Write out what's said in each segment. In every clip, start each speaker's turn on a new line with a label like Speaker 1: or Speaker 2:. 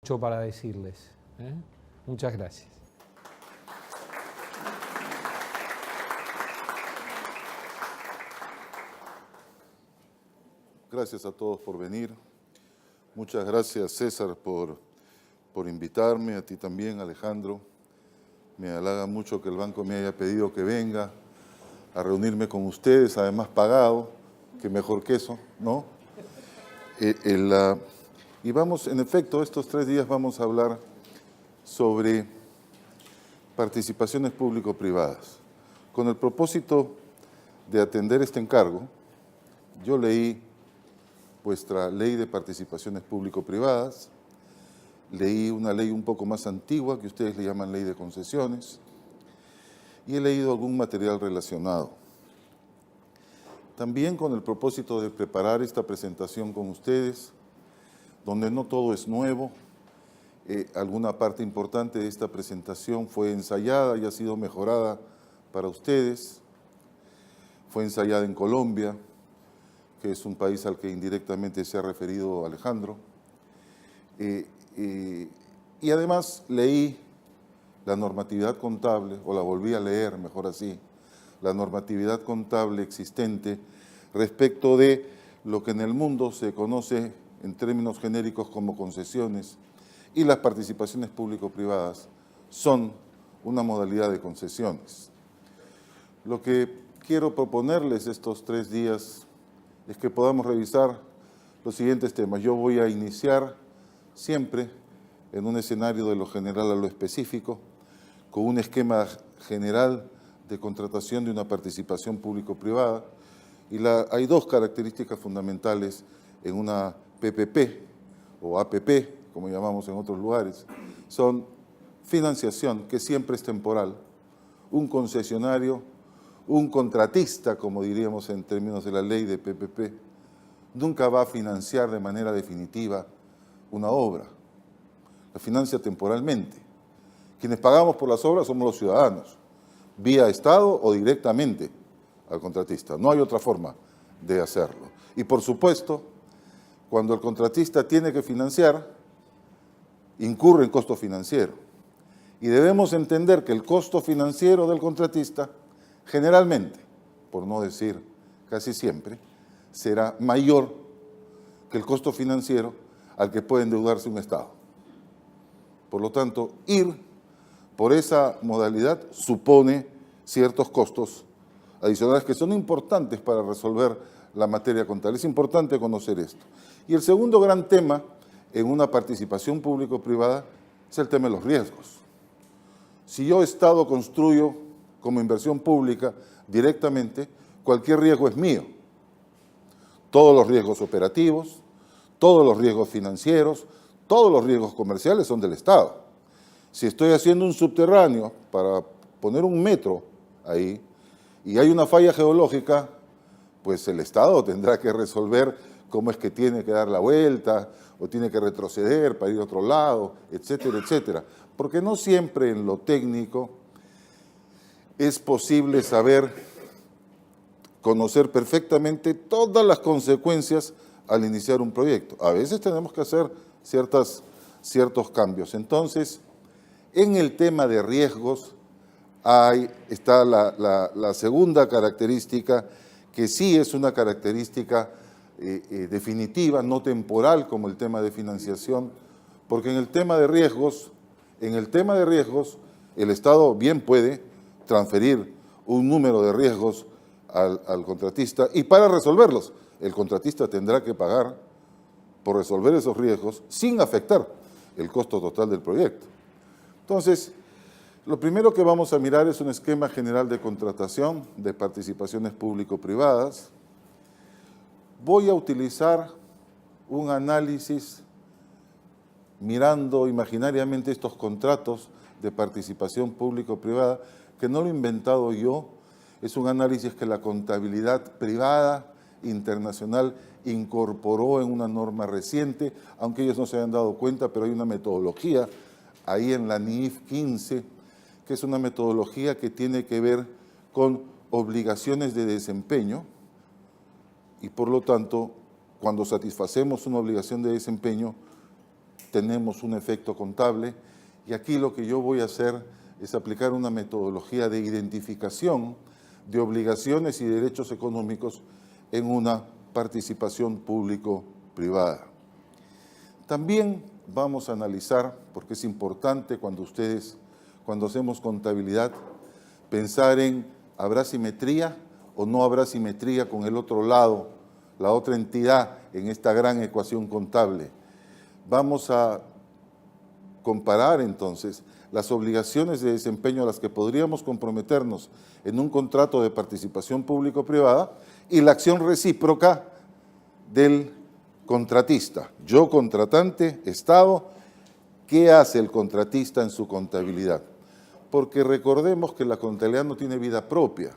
Speaker 1: mucho para decirles. Muchas gracias.
Speaker 2: Gracias a todos por venir. Muchas gracias, César, por invitarme, a ti también, Alejandro. Me halaga mucho que el banco me haya pedido que venga a reunirme con ustedes, además pagado, que mejor que eso, ¿no? Y vamos, en efecto, estos 3 días vamos a hablar sobre participaciones público-privadas. Con el propósito de atender este encargo, yo leí vuestra ley de participaciones público-privadas, leí una ley un poco más antigua que ustedes le llaman ley de concesiones y he leído algún material relacionado. También con el propósito de preparar esta presentación con ustedes, donde no todo es nuevo, alguna parte importante de esta presentación fue ensayada y ha sido mejorada para ustedes. Fue ensayada en Colombia, que es un país al que indirectamente se ha referido Alejandro. Y además leí la normatividad contable, o la volví a leer, mejor así, la normatividad contable existente respecto de lo que en el mundo se conoce en términos genéricos como concesiones, y las participaciones público-privadas son una modalidad de concesiones. Lo que quiero proponerles estos 3 días es que podamos revisar los siguientes temas. Yo voy a iniciar siempre en un escenario de lo general a lo específico, con un esquema general de contratación de una participación público-privada. Y hay 2 características fundamentales en una PPP o APP, como llamamos en otros lugares. Son financiación, que siempre es temporal, un concesionario, un contratista, como diríamos en términos de la ley de PPP, nunca va a financiar de manera definitiva una obra. La financia temporalmente. Quienes pagamos por las obras somos los ciudadanos, vía Estado o directamente al contratista. No hay otra forma de hacerlo. Y por supuesto, cuando el contratista tiene que financiar, incurre en costo financiero. Y debemos entender que el costo financiero del contratista generalmente, por no decir casi siempre, será mayor que el costo financiero al que puede endeudarse un Estado. Por lo tanto, ir por esa modalidad supone ciertos costos adicionales que son importantes para resolver la materia contable. Es importante conocer esto. Y el segundo gran tema en una participación público-privada es el tema de los riesgos. Si yo, Estado, construyo como inversión pública directamente, cualquier riesgo es mío. Todos los riesgos operativos, todos los riesgos financieros, todos los riesgos comerciales son del Estado. Si estoy haciendo un subterráneo para poner un metro ahí y hay una falla geológica, pues el Estado tendrá que resolver cómo es que tiene que dar la vuelta o tiene que retroceder para ir a otro lado, etcétera, etcétera. Porque no siempre en lo técnico es posible conocer perfectamente todas las consecuencias al iniciar un proyecto. A veces tenemos que hacer ciertos cambios. Entonces, en el tema de riesgos está la segunda característica, que sí es una característica definitiva, no temporal como el tema de financiación, porque en el tema de riesgos, el Estado bien puede transferir un número de riesgos al contratista y para resolverlos, el contratista tendrá que pagar por resolver esos riesgos sin afectar el costo total del proyecto. Entonces, lo primero que vamos a mirar es un esquema general de contratación de participaciones público-privadas. Voy a utilizar un análisis mirando imaginariamente estos contratos de participación público-privada, que no lo he inventado yo, es un análisis que la contabilidad privada internacional incorporó en una norma reciente, aunque ellos no se hayan dado cuenta, pero hay una metodología ahí en la NIF 15, que es una metodología que tiene que ver con obligaciones de desempeño y por lo tanto, cuando satisfacemos una obligación de desempeño, tenemos un efecto contable y aquí lo que yo voy a hacer es aplicar una metodología de identificación de obligaciones y derechos económicos en una participación público-privada. También vamos a analizar, porque es importante cuando hacemos contabilidad, pensar en ¿habrá simetría o no habrá simetría con el otro lado, la otra entidad en esta gran ecuación contable? Vamos a comparar entonces las obligaciones de desempeño a las que podríamos comprometernos en un contrato de participación público-privada y la acción recíproca del contratista. Yo, contratante, Estado, ¿qué hace el contratista en su contabilidad? Porque recordemos que la contabilidad no tiene vida propia.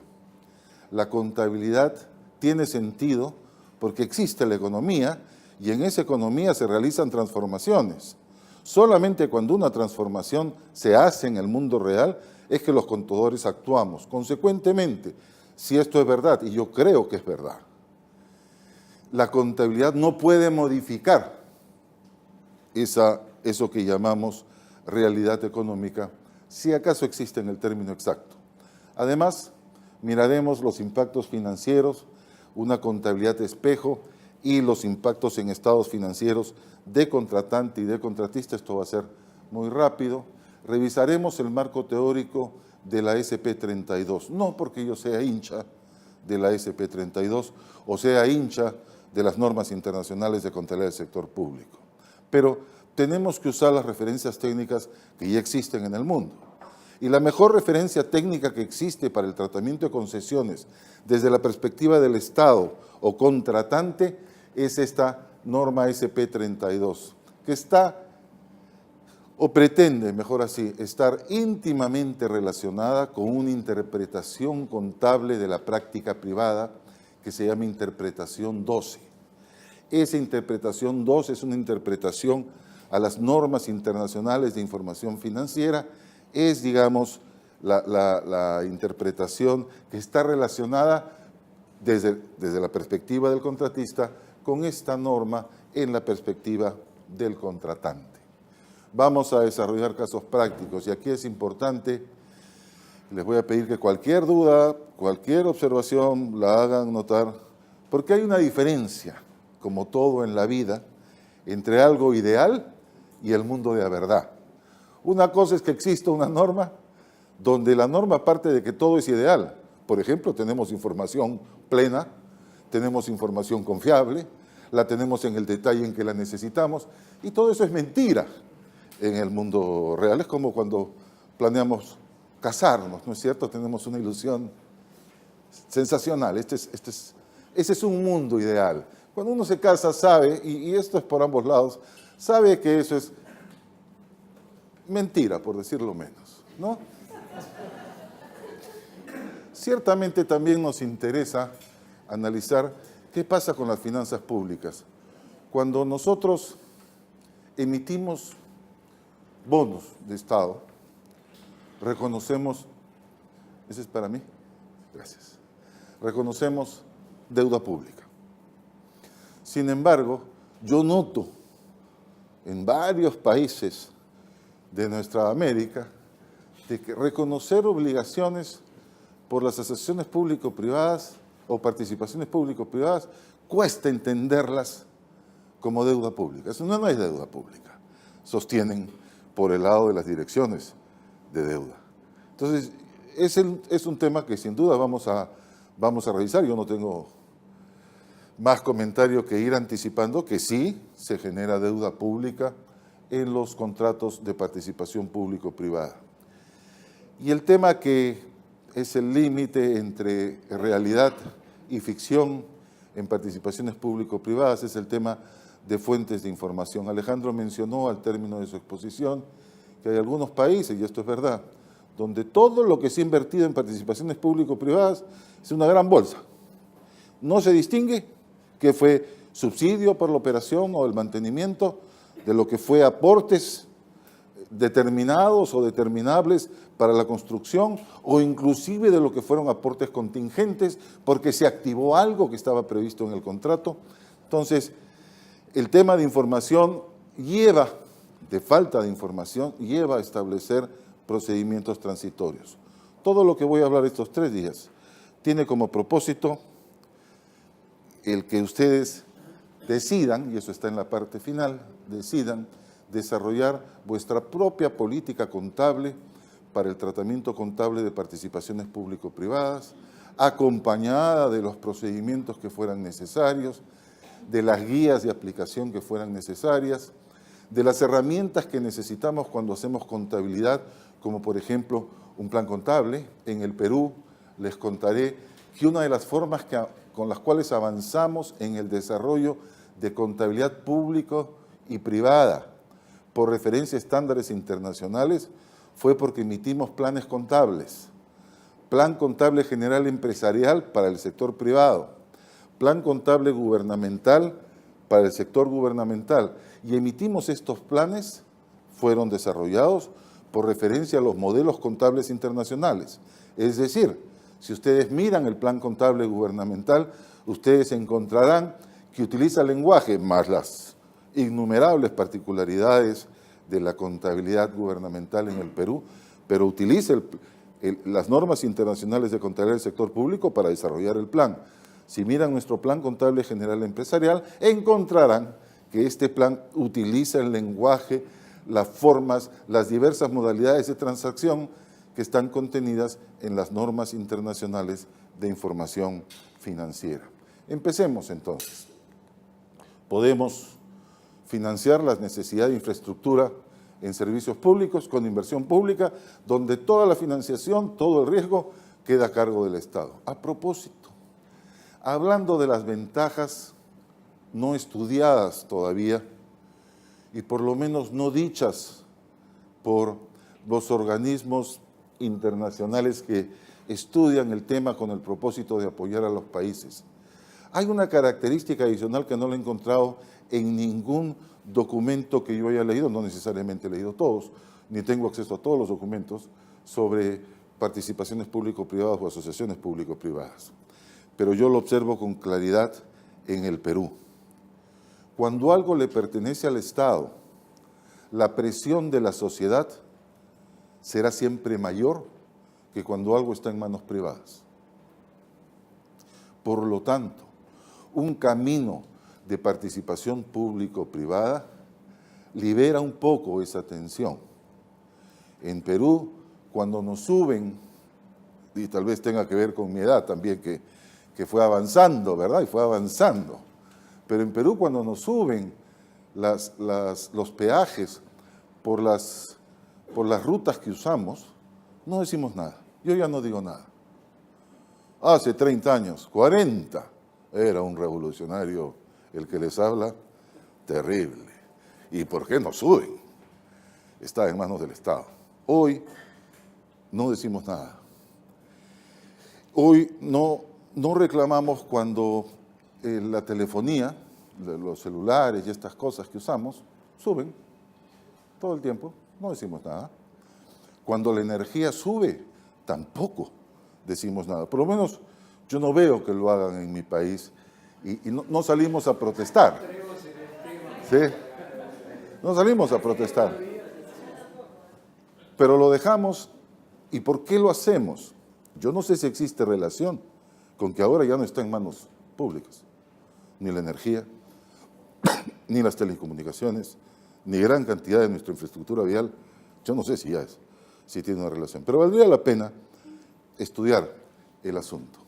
Speaker 2: La contabilidad tiene sentido porque existe la economía y en esa economía se realizan transformaciones. Solamente cuando una transformación se hace en el mundo real es que los contadores actuamos. Consecuentemente, si esto es verdad, y yo creo que es verdad, la contabilidad no puede modificar eso que llamamos realidad económica, si acaso existe en el término exacto. Además, miraremos los impactos financieros, una contabilidad espejo y los impactos en estados financieros de contratante y de contratista. Esto va a ser muy rápido. Revisaremos el marco teórico de la SP32, no porque yo sea hincha de la SP32 o sea hincha de las normas internacionales de contabilidad del sector público, pero tenemos que usar las referencias técnicas que ya existen en el mundo. Y la mejor referencia técnica que existe para el tratamiento de concesiones desde la perspectiva del Estado o contratante es esta norma SP32, que está, o pretende, mejor así, estar íntimamente relacionada con una interpretación contable de la práctica privada que se llama interpretación 12. Esa interpretación 12 es una interpretación a las normas internacionales de información financiera, es, digamos, la interpretación que está relacionada desde la perspectiva del contratista con esta norma en la perspectiva del contratante. Vamos a desarrollar casos prácticos y aquí es importante, les voy a pedir que cualquier duda, cualquier observación la hagan notar, porque hay una diferencia, como todo en la vida, entre algo ideal y el mundo de la verdad. Una cosa es que exista una norma donde la norma parte de que todo es ideal. Por ejemplo, tenemos información plena, tenemos información confiable, la tenemos en el detalle en que la necesitamos y todo eso es mentira en el mundo real. Es como cuando planeamos casarnos, ¿no es cierto? Tenemos una ilusión sensacional. Ese es un mundo ideal. Cuando uno se casa sabe, y esto es por ambos lados, sabe que eso es mentira, por decirlo menos, ¿no? Ciertamente también nos interesa analizar qué pasa con las finanzas públicas. Cuando nosotros emitimos bonos de Estado, reconocemos, ese es para mí, gracias, reconocemos deuda pública. Sin embargo, yo noto en varios países de nuestra América de que reconocer obligaciones por las asociaciones público-privadas o participaciones público-privadas cuesta entenderlas como deuda pública. Eso no es deuda pública. Sostienen por el lado de las direcciones de deuda. Entonces, es un tema que sin duda vamos a revisar. Yo no tengo más comentario que ir anticipando que sí se genera deuda pública en los contratos de participación público-privada. Y el tema que es el límite entre realidad y ficción en participaciones público-privadas es el tema de fuentes de información. Alejandro mencionó al término de su exposición que hay algunos países, y esto es verdad, donde todo lo que se ha invertido en participaciones público-privadas es una gran bolsa. No se distingue que fue subsidio por la operación o el mantenimiento de lo que fue aportes determinados o determinables para la construcción o inclusive de lo que fueron aportes contingentes porque se activó algo que estaba previsto en el contrato. Entonces, el tema de información lleva de falta de información lleva a establecer procedimientos transitorios. Todo lo que voy a hablar estos 3 días tiene como propósito el que ustedes decidan, y eso está en la parte final, decidan desarrollar vuestra propia política contable para el tratamiento contable de participaciones público-privadas, acompañada de los procedimientos que fueran necesarios, de las guías de aplicación que fueran necesarias, de las herramientas que necesitamos cuando hacemos contabilidad, como por ejemplo un plan contable. En el Perú les contaré que una de las formas con las cuales avanzamos en el desarrollo de contabilidad público y privada por referencia a estándares internacionales fue porque emitimos planes contables. Plan contable general empresarial para el sector privado, plan contable gubernamental para el sector gubernamental. Y emitimos estos planes, fueron desarrollados por referencia a los modelos contables internacionales. Es decir, si ustedes miran el plan contable gubernamental, ustedes encontrarán que utiliza el lenguaje más las innumerables particularidades de la contabilidad gubernamental en el Perú, pero utiliza las normas internacionales de contabilidad del sector público para desarrollar el plan. Si miran nuestro plan contable general empresarial, encontrarán que este plan utiliza el lenguaje, las formas, las diversas modalidades de transacción que están contenidas en las normas internacionales de información financiera. Empecemos entonces. Podemos financiar las necesidades de infraestructura en servicios públicos con inversión pública, donde toda la financiación, todo el riesgo queda a cargo del Estado. A propósito, hablando de las ventajas no estudiadas todavía y por lo menos no dichas por los organismos internacionales que estudian el tema con el propósito de apoyar a los países. Hay una característica adicional que no la he encontrado en ningún documento que yo haya leído, no necesariamente he leído todos, ni tengo acceso a todos los documentos sobre participaciones público-privadas o asociaciones público-privadas. Pero yo lo observo con claridad en el Perú. Cuando algo le pertenece al Estado, la presión de la sociedad será siempre mayor que cuando algo está en manos privadas. Por lo tanto, un camino de participación público-privada libera un poco esa tensión. En Perú, cuando nos suben, y tal vez tenga que ver con mi edad también, que fue avanzando, ¿verdad? Y fue avanzando. Pero en Perú, cuando nos suben los peajes por las rutas que usamos, no decimos nada. Yo ya no digo nada. Hace 30 años, 40, era un revolucionario el que les habla, terrible. ¿Y por qué nos suben? Está en manos del Estado. Hoy no decimos nada. Hoy no reclamamos cuando la telefonía, los celulares y estas cosas que usamos, suben todo el tiempo, no decimos nada. Cuando la energía sube, tampoco decimos nada. Por lo menos yo no veo que lo hagan en mi país y no salimos a protestar. ¿Sí? No salimos a protestar. Pero lo dejamos. ¿Y por qué lo hacemos? Yo no sé si existe relación con que ahora ya no está en manos públicas, ni la energía, ni las telecomunicaciones, ni gran cantidad de nuestra infraestructura vial. Yo no sé si tiene una relación, pero valdría la pena estudiar el asunto.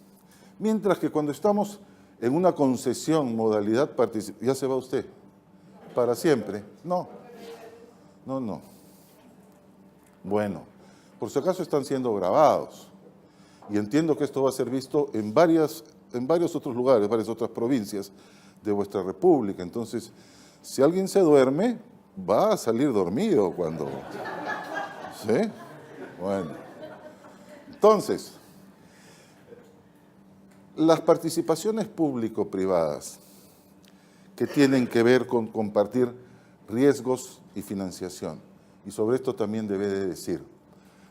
Speaker 2: Mientras que cuando estamos en una concesión, modalidad participativa, ¿ya se va usted? ¿Para siempre? No. Bueno, por si acaso están siendo grabados. Y entiendo que esto va a ser visto en varios otros lugares, varias otras provincias de vuestra república. Entonces, si alguien se duerme, va a salir dormido cuando... ¿Sí? Bueno. Entonces, las participaciones público-privadas que tienen que ver con compartir riesgos y financiación. Y sobre esto también debe de decir,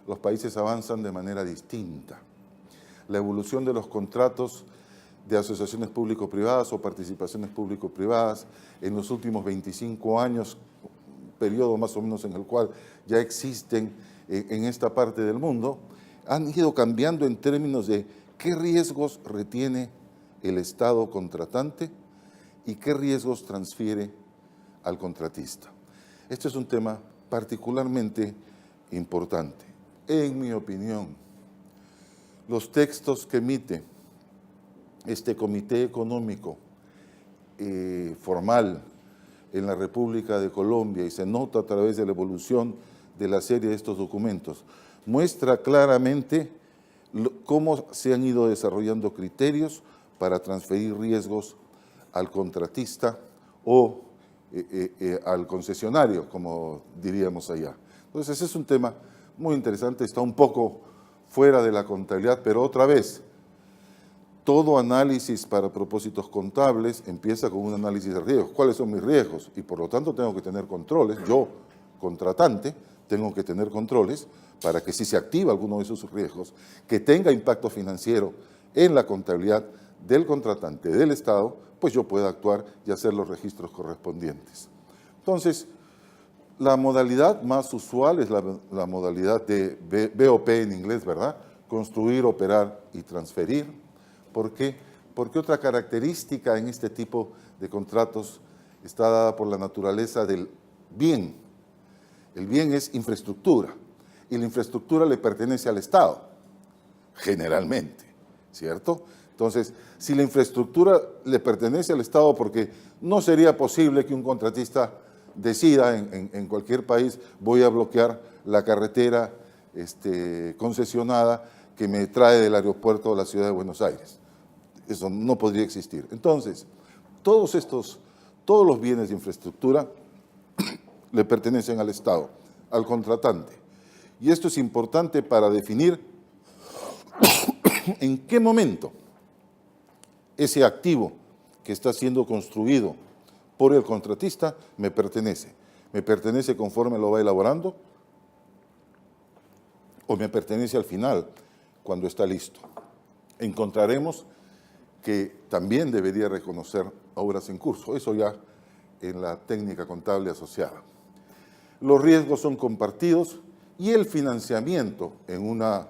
Speaker 2: los países avanzan de manera distinta. La evolución de los contratos de asociaciones público-privadas o participaciones público-privadas en los últimos 25 años, periodo más o menos en el cual ya existen en esta parte del mundo, han ido cambiando en términos de qué riesgos retiene el Estado contratante y qué riesgos transfiere al contratista. Este es un tema particularmente importante. En mi opinión, los textos que emite este Comité Económico formal en la República de Colombia, y se nota a través de la evolución de la serie de estos documentos, muestra claramente cómo se han ido desarrollando criterios para transferir riesgos al contratista o al concesionario, como diríamos allá. Entonces, ese es un tema muy interesante, está un poco fuera de la contabilidad, pero otra vez, todo análisis para propósitos contables empieza con un análisis de riesgos. ¿Cuáles son mis riesgos? Y por lo tanto tengo que tener controles. Yo, contratante, tengo que tener controles para que si se activa alguno de esos riesgos, que tenga impacto financiero en la contabilidad del contratante, del Estado, pues yo pueda actuar y hacer los registros correspondientes. Entonces, la modalidad más usual es la modalidad de BOP en inglés, ¿verdad? Construir, operar y transferir. ¿Por qué? Porque otra característica en este tipo de contratos está dada por la naturaleza del bien. El bien es infraestructura y la infraestructura le pertenece al Estado, generalmente, ¿cierto? Entonces, si la infraestructura le pertenece al Estado, porque no sería posible que un contratista decida en cualquier país, voy a bloquear la carretera concesionada que me trae del aeropuerto de la ciudad de Buenos Aires. Eso no podría existir. Entonces, todos los bienes de infraestructura le pertenecen al Estado, al contratante. Y esto es importante para definir en qué momento ese activo que está siendo construido por el contratista me pertenece. ¿Me pertenece conforme lo va elaborando? ¿O me pertenece al final, cuando está listo? Encontraremos que también debería reconocer obras en curso, eso ya en la técnica contable asociada. Los riesgos son compartidos y el financiamiento en una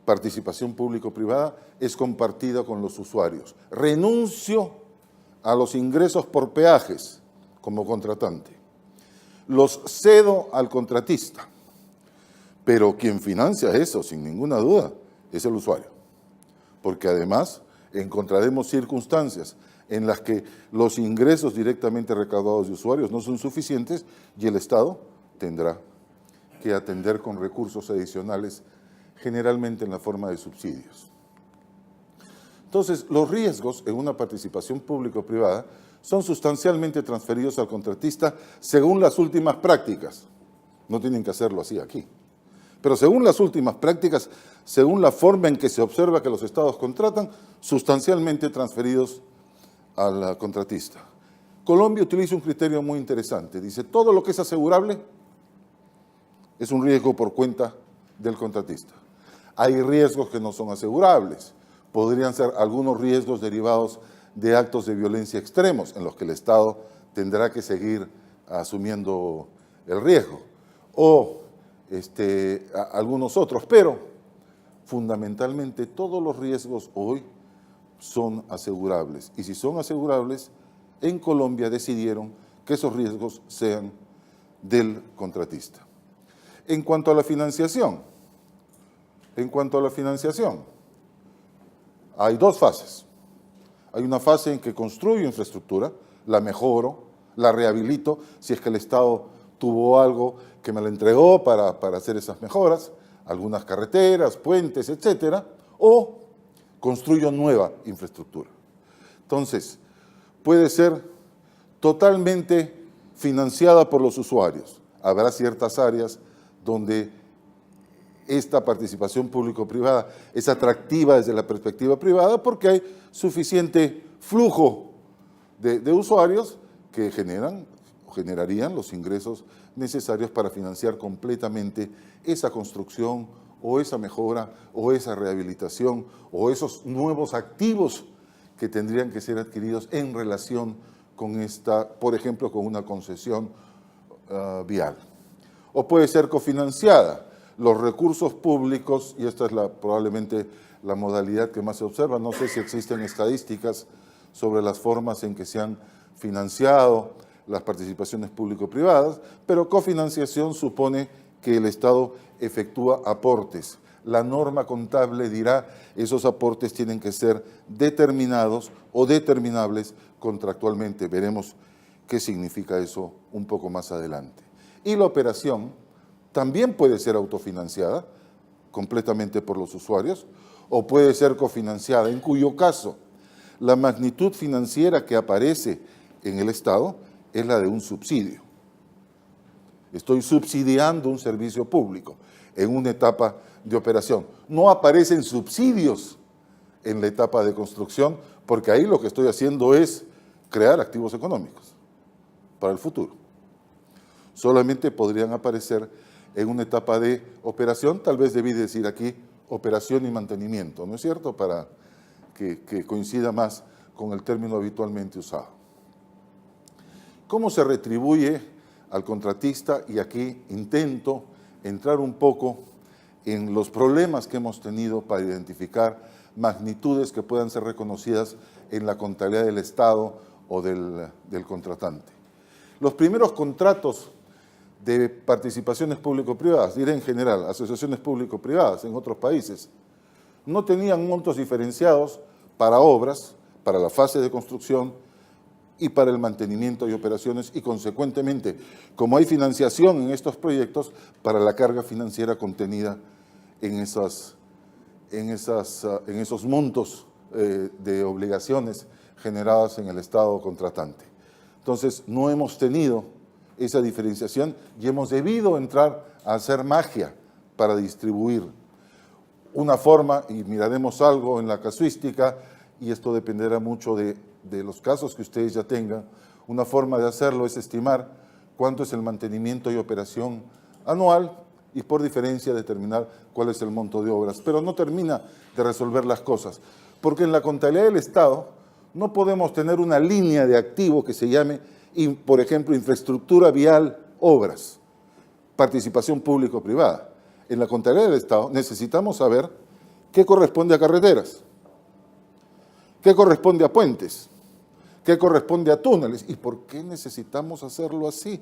Speaker 2: participación público-privada es compartida con los usuarios. Renuncio a los ingresos por peajes como contratante. Los cedo al contratista, pero quien financia eso, sin ninguna duda, es el usuario. Porque además encontraremos circunstancias en las que los ingresos directamente recaudados de usuarios no son suficientes y el Estado tendrá que atender con recursos adicionales, generalmente en la forma de subsidios. Entonces, los riesgos en una participación público-privada son sustancialmente transferidos al contratista según las últimas prácticas. No tienen que hacerlo así aquí. Pero según las últimas prácticas, según la forma en que se observa que los estados contratan, sustancialmente transferidos al contratista. Colombia utiliza un criterio muy interesante. Dice, todo lo que es asegurable es un riesgo por cuenta del contratista. Hay riesgos que no son asegurables. Podrían ser algunos riesgos derivados de actos de violencia extremos en los que el Estado tendrá que seguir asumiendo el riesgo. O algunos otros, pero fundamentalmente todos los riesgos hoy son asegurables. Y si son asegurables, en Colombia decidieron que esos riesgos sean del contratista. En cuanto a la financiación, hay dos fases. Hay una fase en que construyo infraestructura, la mejoro, la rehabilito, si es que el Estado tuvo algo que me lo entregó para hacer esas mejoras, algunas carreteras, puentes, etcétera, o construyo nueva infraestructura. Entonces, puede ser totalmente financiada por los usuarios. Habrá ciertas áreas donde esta participación público-privada es atractiva desde la perspectiva privada porque hay suficiente flujo de usuarios que generarían los ingresos necesarios para financiar completamente esa construcción o esa mejora o esa rehabilitación o esos nuevos activos que tendrían que ser adquiridos en relación con esta, por ejemplo, con una concesión vial. O puede ser cofinanciada. Los recursos públicos, y esta es probablemente la modalidad que más se observa, no sé si existen estadísticas sobre las formas en que se han financiado las participaciones público-privadas, pero cofinanciación supone que el Estado efectúa aportes. La norma contable dirá esos aportes tienen que ser determinados o determinables contractualmente. Veremos qué significa eso un poco más adelante. Y la operación también puede ser autofinanciada completamente por los usuarios o puede ser cofinanciada, en cuyo caso la magnitud financiera que aparece en el Estado es la de un subsidio. Estoy subsidiando un servicio público en una etapa de operación. No aparecen subsidios en la etapa de construcción porque ahí lo que estoy haciendo es crear activos económicos para el futuro. Solamente podrían aparecer en una etapa de operación, tal vez debí decir aquí operación y mantenimiento, ¿no es cierto?, para que coincida más con el término habitualmente usado. ¿Cómo se retribuye al contratista? Y aquí intento entrar un poco en los problemas que hemos tenido para identificar magnitudes que puedan ser reconocidas en la contabilidad del Estado o del contratante. Los primeros contratos de participaciones público-privadas, diré en general, asociaciones público-privadas en otros países, no tenían montos diferenciados para obras, para la fase de construcción y para el mantenimiento y operaciones y consecuentemente, como hay financiación en estos proyectos, para la carga financiera contenida en esos montos de obligaciones generadas en el Estado contratante. Entonces, no hemos tenido esa diferenciación y hemos debido entrar a hacer magia para distribuir una forma, y miraremos algo en la casuística, y esto dependerá mucho de los casos que ustedes ya tengan. Una forma de hacerlo es estimar cuánto es el mantenimiento y operación anual y por diferencia determinar cuál es el monto de obras. Pero no termina de resolver las cosas, porque en la contabilidad del Estado no podemos tener una línea de activo que se llame, por ejemplo, infraestructura vial, obras, participación público-privada. En la contabilidad del Estado necesitamos saber qué corresponde a carreteras, qué corresponde a puentes, qué corresponde a túneles. ¿Y por qué necesitamos hacerlo así?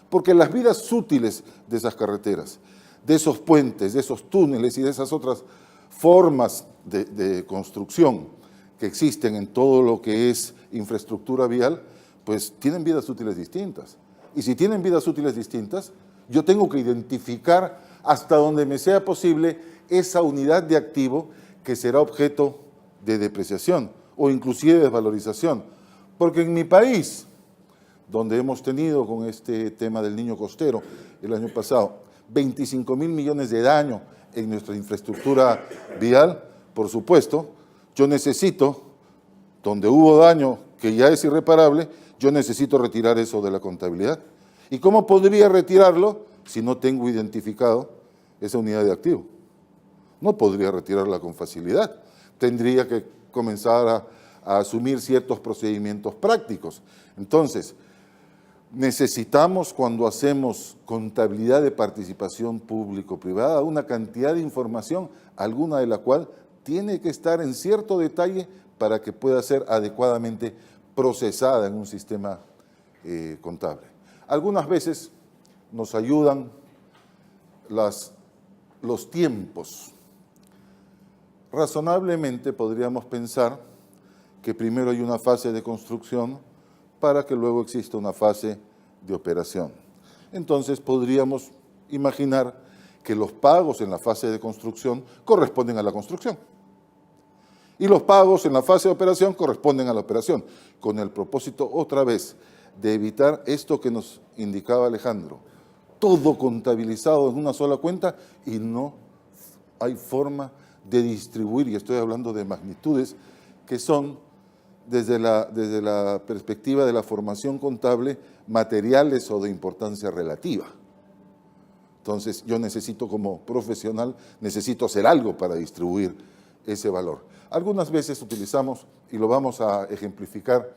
Speaker 2: Porque las vidas útiles de esas carreteras, de esos puentes, de esos túneles y de esas otras formas de construcción que existen en todo lo que es infraestructura vial, pues tienen vidas útiles distintas. Y si tienen vidas útiles distintas, yo tengo que identificar hasta donde me sea posible esa unidad de activo que será objeto de depreciación o inclusive de desvalorización. Porque en mi país, donde hemos tenido con este tema del niño costero el año pasado, 25.000 millones de daño en nuestra infraestructura vial, por supuesto, yo necesito, donde hubo daño que ya es irreparable, yo necesito retirar eso de la contabilidad. ¿Y cómo podría retirarlo si no tengo identificado esa unidad de activo? No podría retirarla con facilidad. Tendría que comenzar a asumir ciertos procedimientos prácticos. Entonces, necesitamos, cuando hacemos contabilidad de participación público-privada, una cantidad de información, alguna de la cual tiene que estar en cierto detalle para que pueda ser adecuadamente procesada en un sistema contable. Algunas veces nos ayudan los tiempos. Razonablemente podríamos pensar que primero hay una fase de construcción para que luego exista una fase de operación. Entonces podríamos imaginar que los pagos en la fase de construcción corresponden a la construcción y los pagos en la fase de operación corresponden a la operación, con el propósito otra vez de evitar esto que nos indicaba Alejandro, todo contabilizado en una sola cuenta y no hay forma de distribuir, y estoy hablando de magnitudes que son, desde la perspectiva de la formación contable, materiales o de importancia relativa. Entonces, yo necesito, como profesional, necesito hacer algo para distribuir ese valor. Algunas veces utilizamos, y lo vamos a ejemplificar,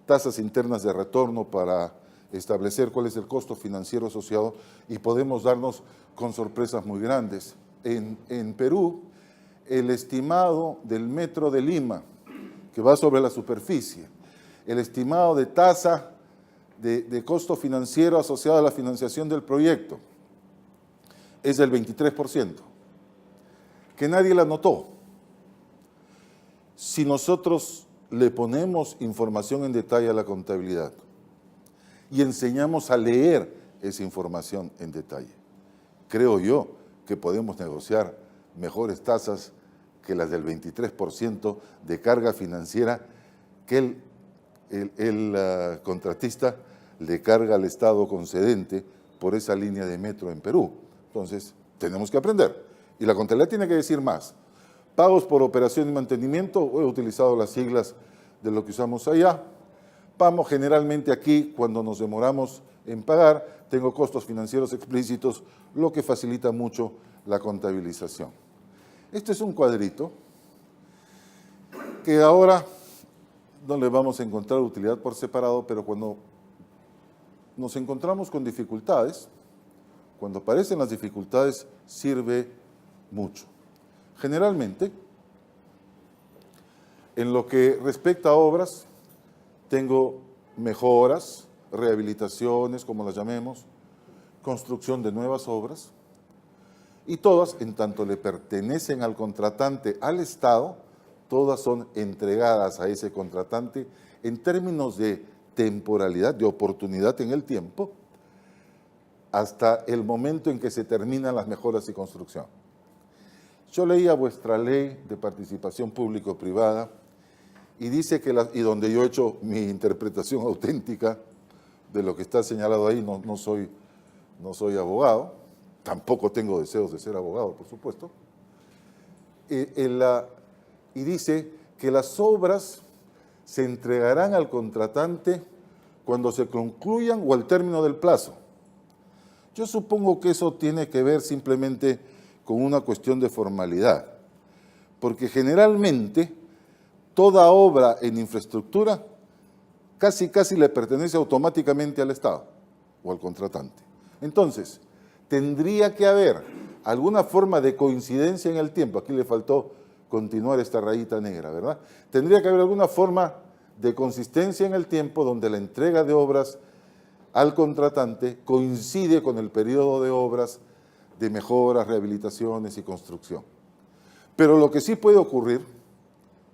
Speaker 2: tasas internas de retorno para establecer cuál es el costo financiero asociado y podemos darnos con sorpresas muy grandes. En Perú, el estimado del Metro de Lima, que va sobre la superficie, el estimado de tasa de costo financiero asociado a la financiación del proyecto es del 23%, que nadie la notó. Si nosotros le ponemos información en detalle a la contabilidad y enseñamos a leer esa información en detalle, creo yo que podemos negociar mejores tasas que las del 23% de carga financiera que el contratista le carga al Estado concedente por esa línea de metro en Perú. Entonces, tenemos que aprender. Y la contabilidad tiene que decir más. Pagos por operación y mantenimiento, he utilizado las siglas de lo que usamos allá. Vamos, generalmente aquí, cuando nos demoramos en pagar, tengo costos financieros explícitos, lo que facilita mucho la contabilización. Este es un cuadrito que ahora no le vamos a encontrar utilidad por separado, pero cuando nos encontramos con dificultades, cuando aparecen las dificultades, sirve mucho. Generalmente, en lo que respecta a obras, tengo mejoras, rehabilitaciones, como las llamemos, construcción de nuevas obras, y todas, en tanto le pertenecen al contratante, al Estado, todas son entregadas a ese contratante en términos de temporalidad, de oportunidad en el tiempo, hasta el momento en que se terminan las mejoras y construcción. Yo leía vuestra ley de participación público-privada y dice que, y donde yo he hecho mi interpretación auténtica de lo que está señalado ahí, no soy abogado, tampoco tengo deseos de ser abogado, por supuesto, y dice que las obras se entregarán al contratante cuando se concluyan o al término del plazo. Yo supongo que eso tiene que ver simplemente con una cuestión de formalidad, porque generalmente toda obra en infraestructura casi le pertenece automáticamente al Estado o al contratante. Entonces, tendría que haber alguna forma de coincidencia en el tiempo. Aquí le faltó continuar esta rayita negra, ¿verdad? Tendría que haber alguna forma de consistencia en el tiempo donde la entrega de obras al contratante coincide con el periodo de obras de mejoras, rehabilitaciones y construcción. Pero lo que sí puede ocurrir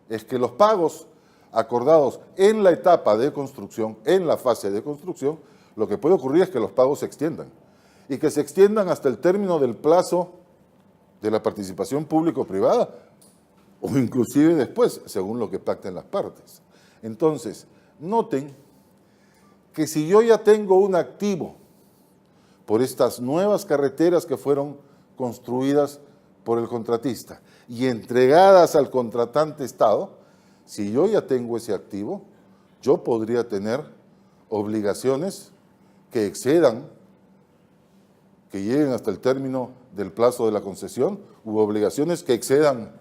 Speaker 2: es que los pagos acordados en la etapa de construcción, en la fase de construcción, lo que puede ocurrir es que los pagos se extiendan y que se extiendan hasta el término del plazo de la participación público-privada o inclusive después, según lo que pacten las partes. Entonces, noten que si yo ya tengo un activo por estas nuevas carreteras que fueron construidas por el contratista y entregadas al contratante Estado, si yo ya tengo ese activo, yo podría tener obligaciones que excedan, que lleguen hasta el término del plazo de la concesión, u obligaciones que excedan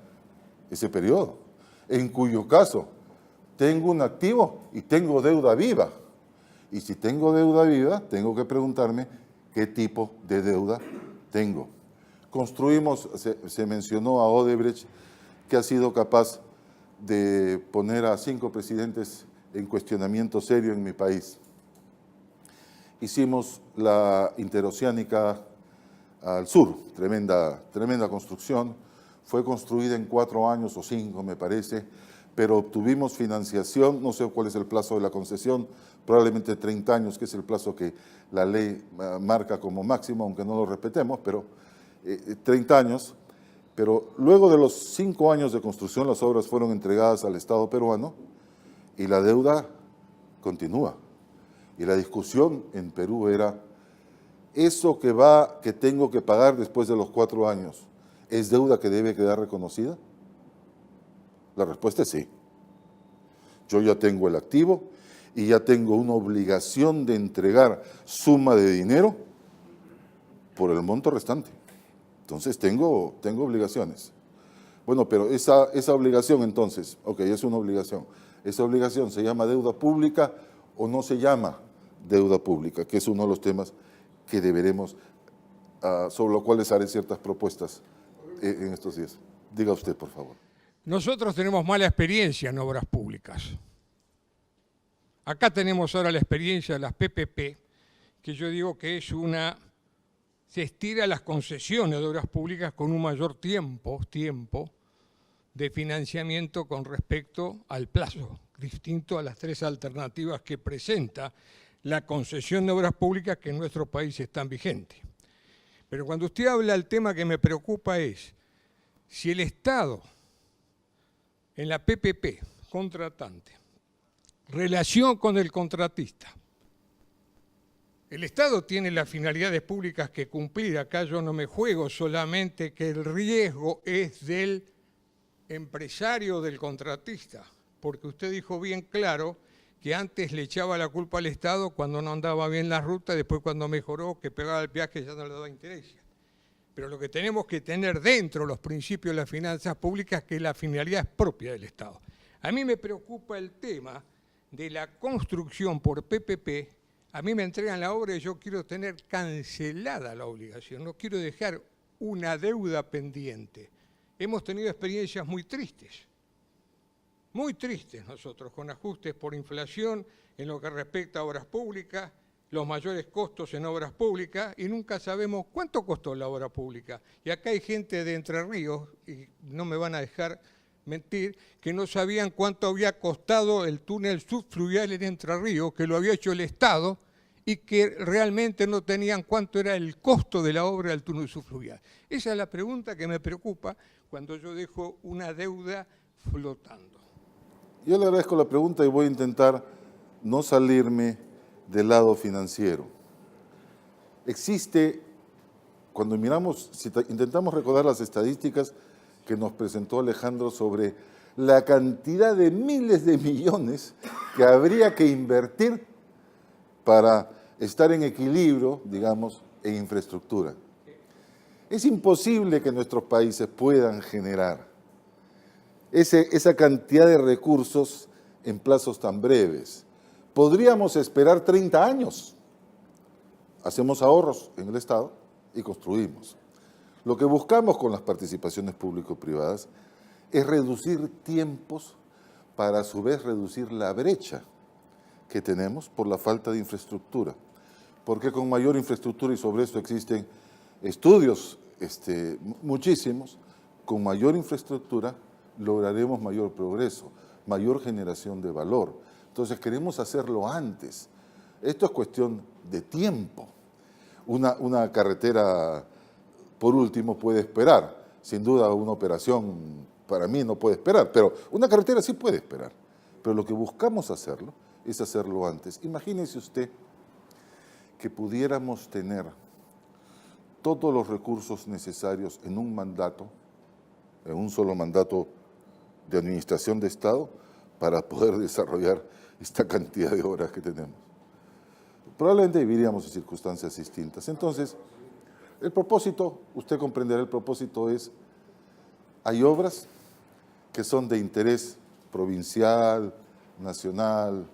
Speaker 2: ese periodo, en cuyo caso tengo un activo y tengo deuda viva. Y si tengo deuda viva, tengo que preguntarme qué tipo de deuda tengo. Construimos, se mencionó a Odebrecht, que ha sido capaz de poner a 5 presidentes en cuestionamiento serio en mi país. Hicimos la interoceánica al sur, tremenda construcción. Fue construida en 4 años o 5, me parece, pero obtuvimos financiación, no sé cuál es el plazo de la concesión, probablemente 30 años, que es el plazo que la ley marca como máximo, aunque no lo respetemos, pero 30 años. Pero luego de los 5 años de construcción, las obras fueron entregadas al Estado peruano y la deuda continúa. Y la discusión en Perú era, ¿eso que tengo que pagar después de los 4 años, es deuda que debe quedar reconocida? La respuesta es sí. Yo ya tengo el activo y ya tengo una obligación de entregar suma de dinero por el monto restante. Entonces tengo obligaciones. Bueno, pero esa obligación entonces, ok, es una obligación. ¿Esa obligación se llama deuda pública o no se llama deuda pública, que es uno de los temas que deberemos, sobre los cuales haré ciertas propuestas en estos días. Diga usted, por favor.
Speaker 3: Nosotros tenemos mala experiencia en obras públicas. Acá tenemos ahora la experiencia de las PPP, que yo digo que es se estira las concesiones de obras públicas con un mayor tiempo de financiamiento con respecto al plazo, distinto a las tres alternativas que presenta la concesión de obras públicas que en nuestro país están vigentes. Pero cuando usted habla, el tema que me preocupa es si el Estado, en la PPP, contratante, relación con el contratista, el Estado tiene las finalidades públicas que cumplir. Acá yo no me juego solamente que el riesgo es del empresario, del contratista, porque usted dijo bien claro que antes le echaba la culpa al Estado cuando no andaba bien la ruta, después cuando mejoró, que pegaba el viaje ya no le daba interés. Pero lo que tenemos que tener dentro los principios de las finanzas públicas es que la finalidad es propia del Estado. A mí me preocupa el tema de la construcción por PPP. A mí me entregan la obra y yo quiero tener cancelada la obligación, no quiero dejar una deuda pendiente. Hemos tenido experiencias muy tristes nosotros, con ajustes por inflación en lo que respecta a obras públicas, los mayores costos en obras públicas, y nunca sabemos cuánto costó la obra pública. Y acá hay gente de Entre Ríos, y no me van a dejar mentir, que no sabían cuánto había costado el túnel subfluvial en Entre Ríos, que lo había hecho el Estado, y que realmente no tenían cuánto era el costo de la obra del túnel subfluvial. Esa es la pregunta que me preocupa cuando yo dejo una deuda flotando.
Speaker 2: Yo le agradezco la pregunta y voy a intentar no salirme del lado financiero. Existe, cuando miramos, si intentamos recordar las estadísticas que nos presentó Alejandro sobre la cantidad de miles de millones que habría que invertir para estar en equilibrio, digamos, en infraestructura. Es imposible que nuestros países puedan generar esa cantidad de recursos en plazos tan breves. Podríamos esperar 30 años. Hacemos ahorros en el Estado y construimos. Lo que buscamos con las participaciones público-privadas es reducir tiempos para a su vez reducir la brecha que tenemos por la falta de infraestructura. Porque con mayor infraestructura, y sobre esto existen estudios muchísimos, con mayor infraestructura lograremos mayor progreso, mayor generación de valor. Entonces queremos hacerlo antes. Esto es cuestión de tiempo. Una carretera, por último, puede esperar. Sin duda una operación para mí no puede esperar, pero una carretera sí puede esperar. Pero lo que buscamos hacerlo es hacerlo antes. Imagínese usted que pudiéramos tener todos los recursos necesarios en un mandato, en un solo mandato de administración de Estado, para poder desarrollar esta cantidad de obras que tenemos. Probablemente viviríamos en circunstancias distintas. Entonces, el propósito, usted comprenderá, el propósito es, hay obras que son de interés provincial, nacional,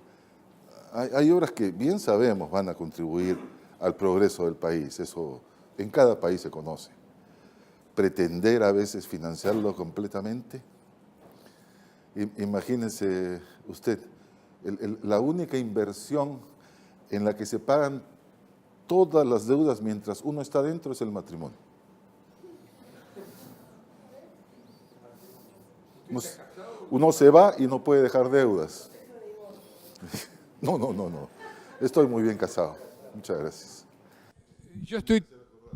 Speaker 2: hay obras que bien sabemos van a contribuir al progreso del país, eso en cada país se conoce. Pretender a veces financiarlo completamente, imagínese usted, la única inversión en la que se pagan todas las deudas mientras uno está dentro es el matrimonio. Uno se va y no puede dejar deudas. No. Estoy muy bien casado. Muchas gracias.
Speaker 3: Yo estoy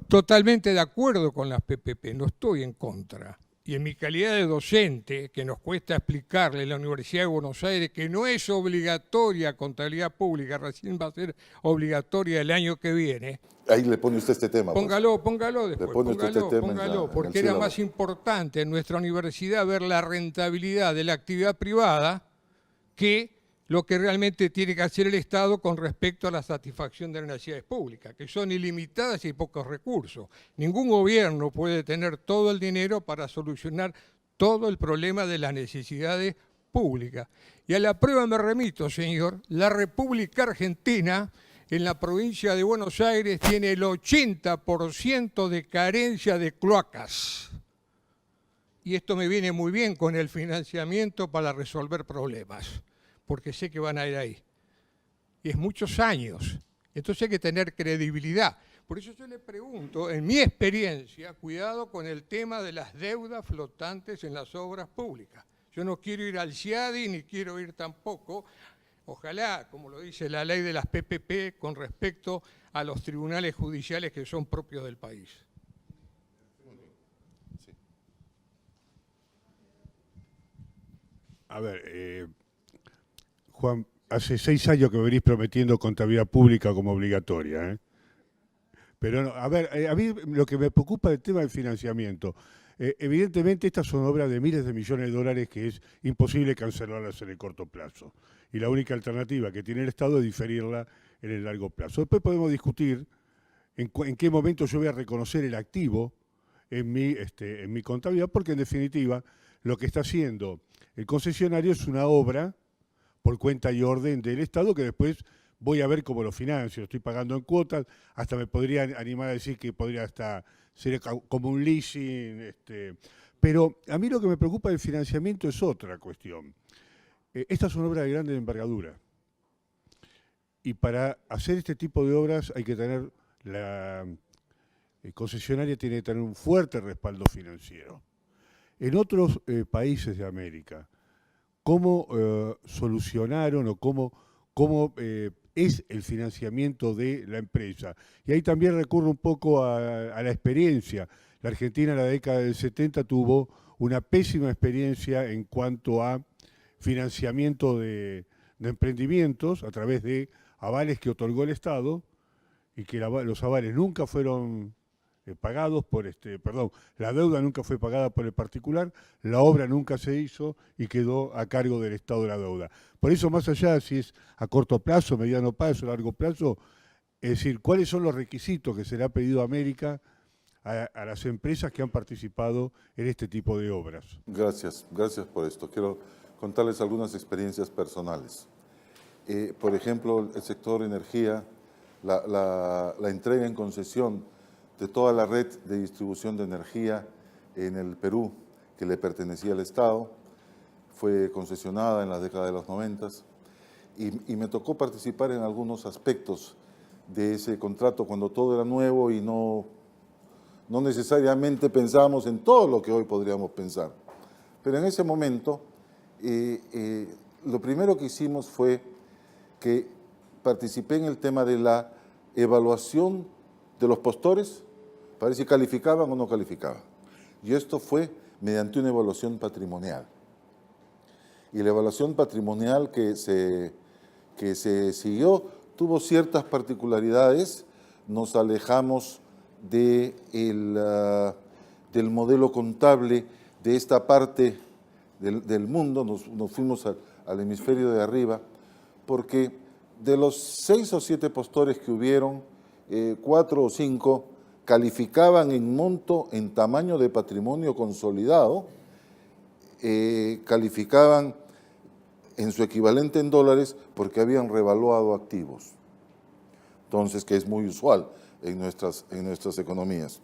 Speaker 3: totalmente de acuerdo con las PPP, no estoy en contra. Y en mi calidad de docente, que nos cuesta explicarle en la Universidad de Buenos Aires que no es obligatoria contabilidad pública, recién va a ser obligatoria el año que viene.
Speaker 2: Ahí le pone usted este tema.
Speaker 3: Póngalo después,
Speaker 2: póngalo,
Speaker 3: porque era más importante en nuestra universidad ver la rentabilidad de la actividad privada que lo que realmente tiene que hacer el Estado con respecto a la satisfacción de las necesidades públicas, que son ilimitadas y hay pocos recursos. Ningún gobierno puede tener todo el dinero para solucionar todo el problema de las necesidades públicas. Y a la prueba me remito, señor, la República Argentina que en la provincia de Buenos Aires tiene el 80% de carencia de cloacas. Y esto me viene muy bien con el financiamiento para resolver problemas, porque sé que van a ir ahí. Y es muchos años. Entonces hay que tener credibilidad. Por eso yo le pregunto, en mi experiencia, cuidado con el tema de las deudas flotantes en las obras públicas. Yo no quiero ir al CIADI ni quiero ir tampoco, ojalá, como lo dice la ley de las PPP, con respecto a los tribunales judiciales que son propios del país.
Speaker 4: A ver, Juan, hace 6 años que me venís prometiendo contabilidad pública como obligatoria, ¿eh? Pero, no, a ver, a mí lo que me preocupa del tema del financiamiento, evidentemente estas son obras de miles de millones de dólares que es imposible cancelarlas en el corto plazo. Y la única alternativa que tiene el Estado es diferirla en el largo plazo. Después podemos discutir en qué momento yo voy a reconocer el activo en mi contabilidad, porque en definitiva lo que está haciendo el concesionario es una obra por cuenta y orden del Estado que después voy a ver cómo lo financio, lo estoy pagando en cuotas, hasta me podría animar a decir que podría hasta ser como un leasing. Pero a mí lo que me preocupa del financiamiento es otra cuestión. Estas son obras de grande envergadura. Y para hacer este tipo de obras hay que tener, la concesionaria tiene que tener un fuerte respaldo financiero. En otros países de América, ¿cómo solucionaron o cómo es el financiamiento de la empresa? Y ahí también recurro un poco a la experiencia. La Argentina en la década del 70 tuvo una pésima experiencia en cuanto a financiamiento de emprendimientos a través de avales que otorgó el Estado y que los avales nunca fueron pagados por la deuda nunca fue pagada por el particular, la obra nunca se hizo y quedó a cargo del Estado de la deuda. Por eso, más allá de si es a corto plazo, mediano plazo, largo plazo, es decir, ¿cuáles son los requisitos que se le ha pedido a América a las empresas que han participado en este tipo de obras?
Speaker 2: Gracias por esto. Quiero contarles algunas experiencias personales. Por ejemplo, el sector energía, la entrega en concesión de toda la red de distribución de energía en el Perú, que le pertenecía al Estado, fue concesionada en la década de los 90 y me tocó participar en algunos aspectos de ese contrato cuando todo era nuevo y no necesariamente pensábamos en todo lo que hoy podríamos pensar. Pero en ese momento, lo primero que hicimos fue que participé en el tema de la evaluación de los postores para ver si calificaban o no calificaban. Y esto fue mediante una evaluación patrimonial. Y la evaluación patrimonial que se siguió tuvo ciertas particularidades. Nos alejamos del modelo contable de esta parte del mundo, nos fuimos al hemisferio de arriba, porque de los 6 o 7 postores que hubieron, 4 o 5 calificaban en monto, en tamaño de patrimonio consolidado, calificaban en su equivalente en dólares porque habían revaluado activos. Entonces, que es muy usual en nuestras economías.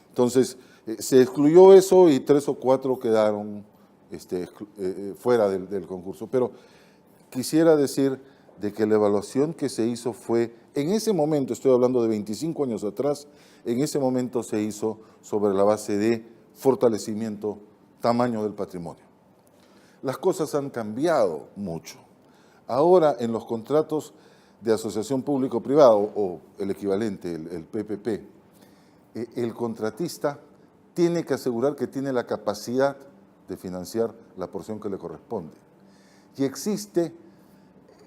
Speaker 2: Entonces, se excluyó eso y 3 o 4 quedaron fuera del concurso. Pero quisiera decir de que la evaluación que se hizo fue, en ese momento, estoy hablando de 25 años atrás, en ese momento se hizo sobre la base de fortalecimiento, tamaño del patrimonio. Las cosas han cambiado mucho. Ahora, en los contratos de asociación público-privada, o el equivalente, el PPP, el contratista tiene que asegurar que tiene la capacidad de financiar la porción que le corresponde. Y existe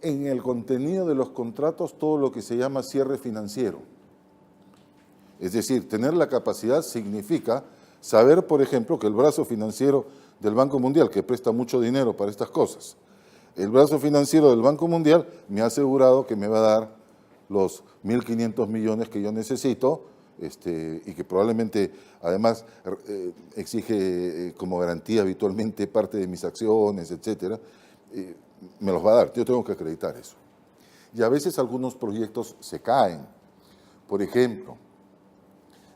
Speaker 2: en el contenido de los contratos todo lo que se llama cierre financiero. Es decir, tener la capacidad significa saber, por ejemplo, que el brazo financiero del Banco Mundial, que presta mucho dinero para estas cosas, el brazo financiero del Banco Mundial me ha asegurado que me va a dar los 1.500 millones que yo necesito, y que probablemente además exige como garantía habitualmente parte de mis acciones, etcétera, me los va a dar. Yo tengo que acreditar eso. y a veces algunos proyectos se caen. Por ejemplo,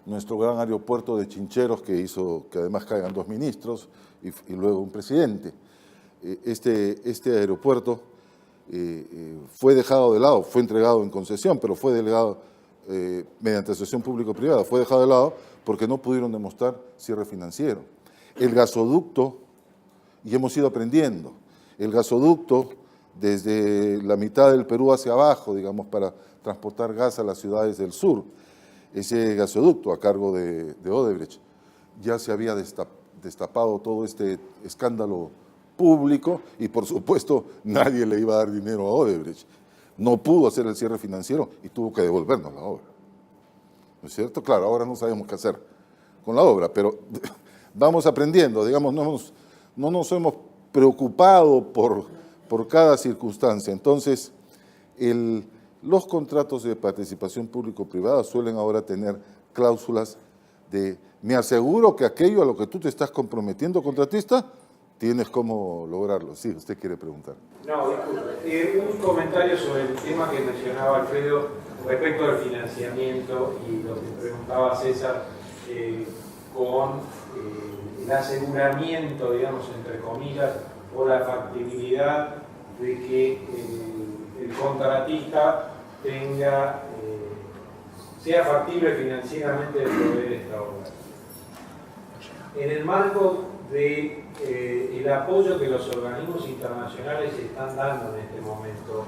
Speaker 2: nuestro gran aeropuerto de Chincheros, que hizo que además caigan 2 ministros y luego un presidente. Este aeropuerto fue dejado de lado, fue entregado en concesión, pero fue delegado mediante asociación público-privada, fue dejado de lado porque no pudieron demostrar cierre financiero. El gasoducto, y hemos ido aprendiendo, el gasoducto desde la mitad del Perú hacia abajo, digamos, para transportar gas a las ciudades del sur, ese gasoducto a cargo de Odebrecht, ya se había destapado todo este escándalo público y por supuesto nadie le iba a dar dinero a Odebrecht. No pudo hacer el cierre financiero y tuvo que devolvernos la obra. ¿No es cierto? Claro, ahora no sabemos qué hacer con la obra, pero vamos aprendiendo, digamos, no nos hemos preocupado por cada circunstancia. Entonces, los contratos de participación público-privada suelen ahora tener cláusulas de me aseguro que aquello a lo que tú te estás comprometiendo, contratista, tienes cómo lograrlo. Sí, usted quiere preguntar.
Speaker 5: No, disculpe. Un comentario sobre el tema que mencionaba Alfredo respecto al financiamiento y lo que preguntaba César con el aseguramiento, digamos, entre comillas, o la factibilidad de que el contratista sea factible financieramente de proveer esta obra. En el marco del apoyo que los organismos internacionales están dando en este momento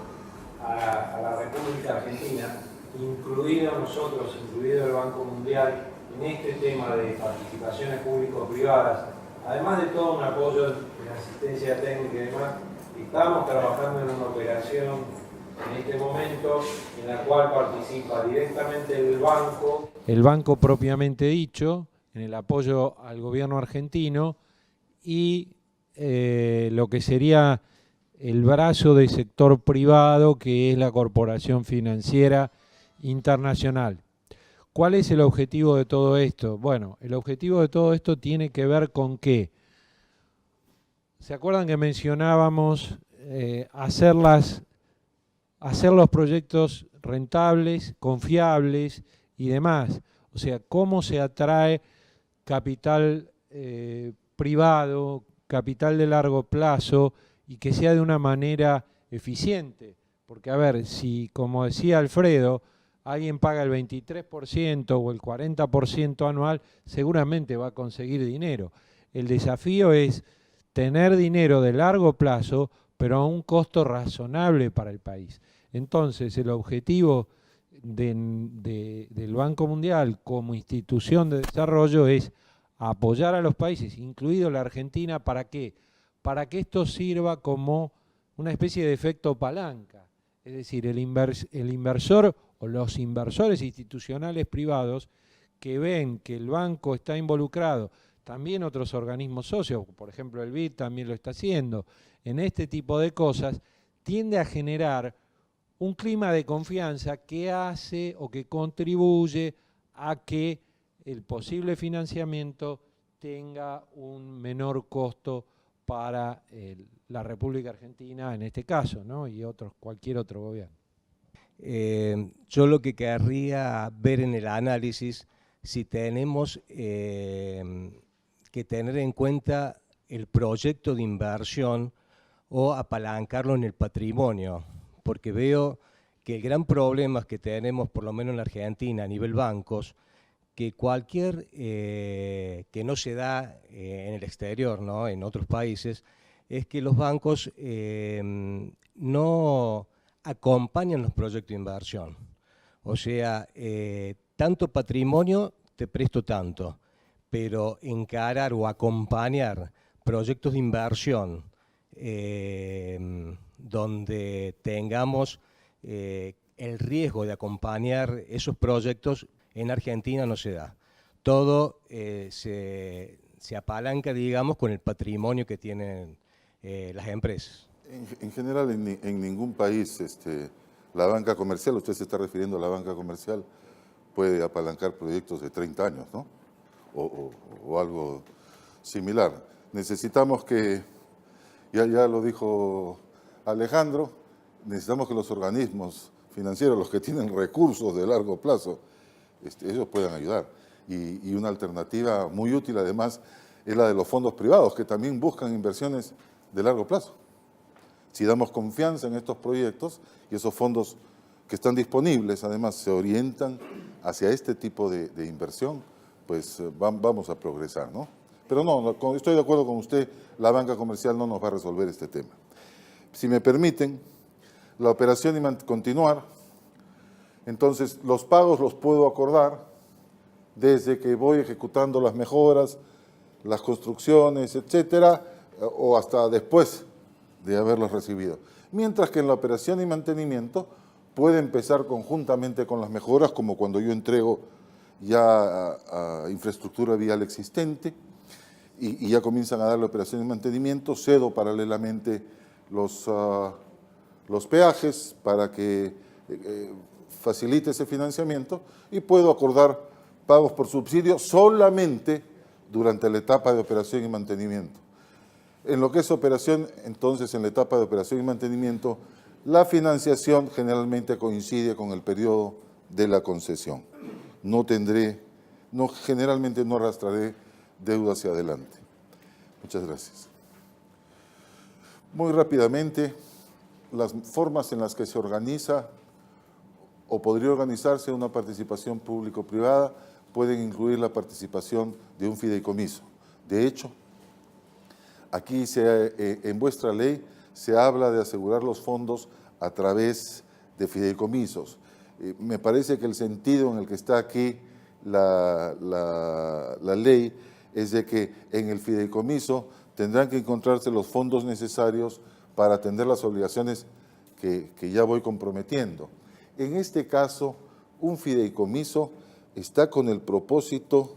Speaker 5: a la República Argentina, incluido nosotros, incluido el Banco Mundial, en este tema de participaciones público-privadas, además de todo un apoyo en asistencia técnica y demás, estamos trabajando en una operación en este momento en la cual participa directamente el banco
Speaker 1: propiamente dicho, en el apoyo al gobierno argentino y lo que sería el brazo del sector privado, que es la Corporación Financiera Internacional. ¿Cuál es el objetivo de todo esto? Bueno, el objetivo de todo esto tiene que ver con que, ¿se acuerdan que mencionábamos hacer los proyectos rentables, confiables y demás? O sea, cómo se atrae capital privado, capital de largo plazo y que sea de una manera eficiente. Porque, a ver, si, como decía Alfredo, alguien paga el 23% o el 40% anual, seguramente va a conseguir dinero. El desafío es tener dinero de largo plazo, pero a un costo razonable para el país. Entonces, el objetivo del Banco Mundial como institución de desarrollo es apoyar a los países, incluido la Argentina, ¿para qué? Para que esto sirva como una especie de efecto palanca. Es decir, el inversor o los inversores institucionales privados que ven que el banco está involucrado, también otros organismos socios, por ejemplo el BID también lo está haciendo, en este tipo de cosas, tiende a generar un clima de confianza que hace o que contribuye a que el posible financiamiento tenga un menor costo para la República Argentina en este caso, ¿no? Y cualquier otro gobierno.
Speaker 6: Yo lo que querría ver en el análisis, si tenemos que tener en cuenta el proyecto de inversión o apalancarlo en el patrimonio, porque veo que el gran problema que tenemos, por lo menos en la Argentina, a nivel bancos, que cualquier, que no se da en el exterior, ¿no? En otros países, es que los bancos no acompañan los proyectos de inversión. O sea, tanto patrimonio te presto tanto, pero encarar o acompañar proyectos de inversión donde tengamos el riesgo de acompañar esos proyectos, en Argentina no se da. Todo se apalanca, digamos, con el patrimonio que tienen las empresas.
Speaker 2: En general, en ningún país la banca comercial, usted se está refiriendo a la banca comercial, puede apalancar proyectos de 30 años, ¿no? O algo similar. Necesitamos que, ya lo dijo Alejandro, necesitamos que los organismos financieros, los que tienen recursos de largo plazo, ellos puedan ayudar. Y una alternativa muy útil además es la de los fondos privados, que también buscan inversiones de largo plazo. Si damos confianza en estos proyectos y esos fondos que están disponibles, además, se orientan hacia este tipo de inversión, pues vamos a progresar, ¿no? Pero no, estoy de acuerdo con usted, la banca comercial no nos va a resolver este tema. Si me permiten, la operación y continuar, entonces los pagos los puedo acordar desde que voy ejecutando las mejoras, las construcciones, etcétera, o hasta después de haberlos recibido. Mientras que en la operación y mantenimiento puede empezar conjuntamente con las mejoras, como cuando yo entrego ya a infraestructura vial existente y ya comienzan a darle operación y mantenimiento, cedo paralelamente los peajes para que facilite ese financiamiento y puedo acordar pagos por subsidio solamente durante la etapa de operación y mantenimiento. En lo que es operación, entonces, en la etapa de operación y mantenimiento, la financiación generalmente coincide con el periodo de la concesión. Generalmente no arrastraré deuda hacia adelante. Muchas gracias. Muy rápidamente, las formas en las que se organiza o podría organizarse una participación público-privada pueden incluir la participación de un fideicomiso. De hecho, aquí en vuestra ley se habla de asegurar los fondos a través de fideicomisos. Me parece que el sentido en el que está aquí la ley es de que en el fideicomiso tendrán que encontrarse los fondos necesarios para atender las obligaciones que ya voy comprometiendo. En este caso, un fideicomiso está con el propósito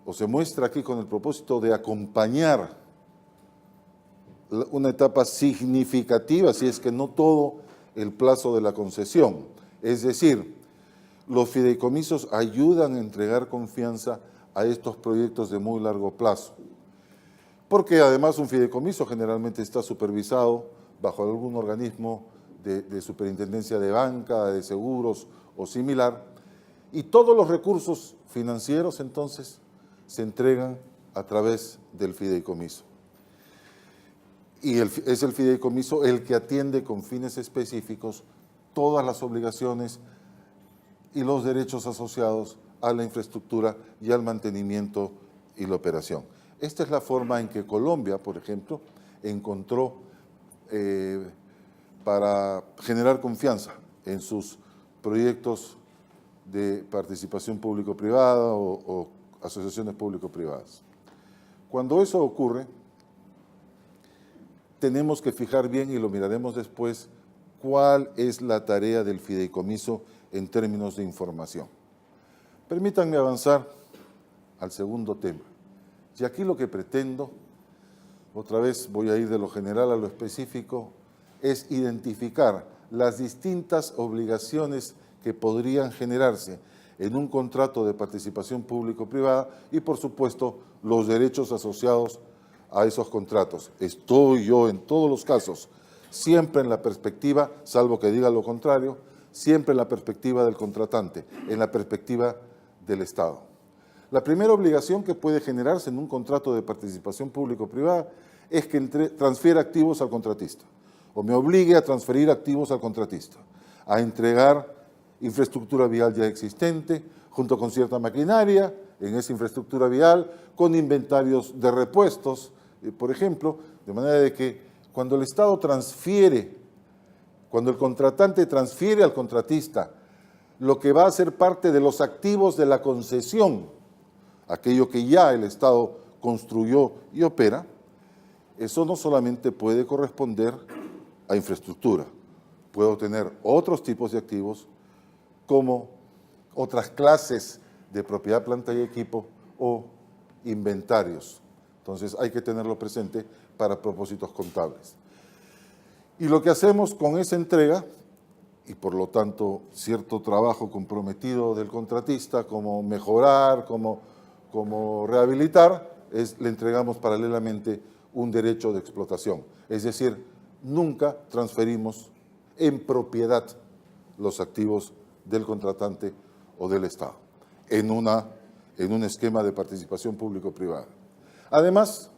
Speaker 2: o se muestra aquí con el propósito de acompañar una etapa significativa, si es que no todo el plazo de la concesión. Es decir, los fideicomisos ayudan a entregar confianza a estos proyectos de muy largo plazo. Porque además un fideicomiso generalmente está supervisado bajo algún organismo de superintendencia de banca, de seguros o similar, y todos los recursos financieros entonces se entregan a través del fideicomiso. Y es el fideicomiso el que atiende con fines específicos todas las obligaciones y los derechos asociados a la infraestructura y al mantenimiento y la operación. Esta es la forma en que Colombia, por ejemplo, encontró para generar confianza en sus proyectos de participación público-privada o asociaciones público-privadas. Cuando eso ocurre, tenemos que fijar bien, y lo miraremos después, cuál es la tarea del fideicomiso en términos de información. Permítanme avanzar al segundo tema. Y aquí lo que pretendo, otra vez voy a ir de lo general a lo específico, es identificar las distintas obligaciones que podrían generarse en un contrato de participación público-privada y, por supuesto, los derechos asociados a esos contratos. Estoy yo, en todos los casos, siempre en la perspectiva, salvo que diga lo contrario, siempre en la perspectiva del contratante, en la perspectiva del Estado. La primera obligación que puede generarse en un contrato de participación público-privada es que transfiera activos al contratista, o me obligue a transferir activos al contratista, a entregar infraestructura vial ya existente, junto con cierta maquinaria en esa infraestructura vial, con inventarios de repuestos, por ejemplo, de manera de que cuando el Estado transfiere, cuando el contratante transfiere al contratista lo que va a ser parte de los activos de la concesión, aquello que ya el Estado construyó y opera, eso no solamente puede corresponder a infraestructura, puedo tener otros tipos de activos como otras clases de propiedad, planta y equipo o inventarios. Entonces hay que tenerlo presente para propósitos contables. Y lo que hacemos con esa entrega, y por lo tanto cierto trabajo comprometido del contratista, como mejorar, como rehabilitar, le entregamos paralelamente un derecho de explotación. Es decir, nunca transferimos en propiedad los activos del contratante o del Estado en un esquema de participación público-privada. Además,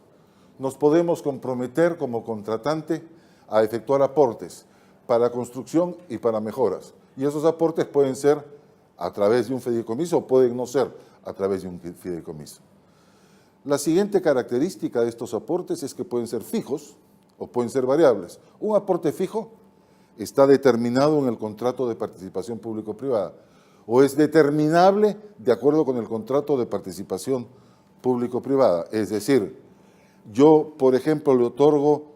Speaker 2: nos podemos comprometer como contratante a efectuar aportes para construcción y para mejoras. Y esos aportes pueden ser a través de un fideicomiso o pueden no ser a través de un fideicomiso. La siguiente característica de estos aportes es que pueden ser fijos o pueden ser variables. Un aporte fijo está determinado en el contrato de participación público-privada o es determinable de acuerdo con el contrato de participación público-privada. Es decir, yo, por ejemplo, le otorgo